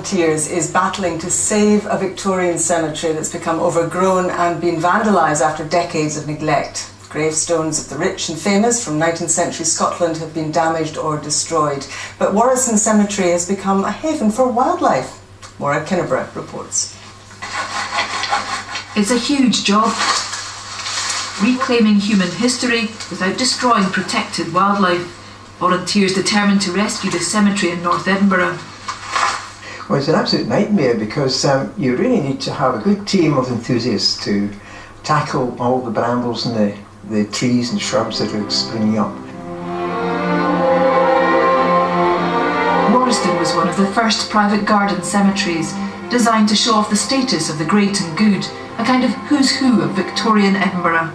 volunteers is battling to save a Victorian cemetery that's become overgrown and been vandalised after decades of neglect. Gravestones of the rich and famous from 19th century Scotland have been damaged or destroyed. But Warriston Cemetery has become a haven for wildlife. Maura Kinneberg reports. It's a huge job, reclaiming human history without destroying protected wildlife. Volunteers determined to rescue the cemetery in North Edinburgh. Well, it's an absolute nightmare because you really need to have a good team of enthusiasts to tackle all the brambles and the trees and shrubs that are springing up. Warriston was one of the first private garden cemeteries, designed to show off the status of the great and good, a kind of who's who of Victorian Edinburgh.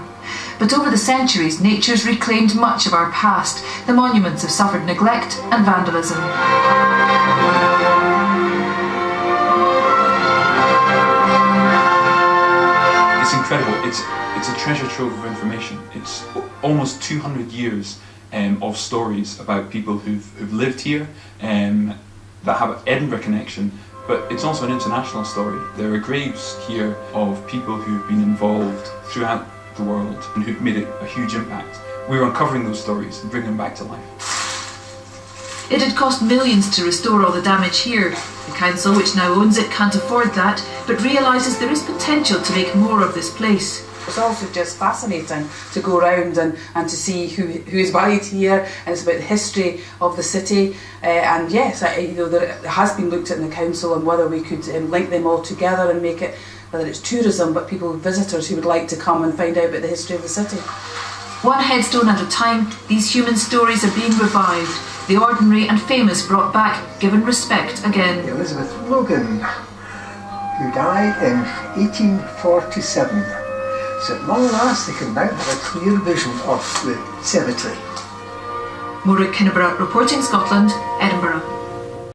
But over the centuries, nature's reclaimed much of our past. The monuments have suffered neglect and vandalism. It's incredible. It's a treasure trove of information. It's almost 200 years of stories about people who've lived here, that have an Edinburgh connection, but it's also an international story. There are graves here of people who've been involved throughout the world and who've made a huge impact. We're uncovering those stories and bringing them back to life. It had cost millions to restore all the damage here. The council, which now owns it, can't afford that, but realises there is potential to make more of this place. It's also just fascinating to go around and to see who's buried here, and it's about the history of the city. And yes, there has been looked at in the council on whether we could link them all together and make it, whether it's tourism, but visitors who would like to come and find out about the history of the city. One headstone at a time, these human stories are being revived. The ordinary and famous brought back, given respect again. Elizabeth Logan, who died in 1847. So at long last they can now have a clear vision of the cemetery. Maura Kinneberg, reporting Scotland, Edinburgh.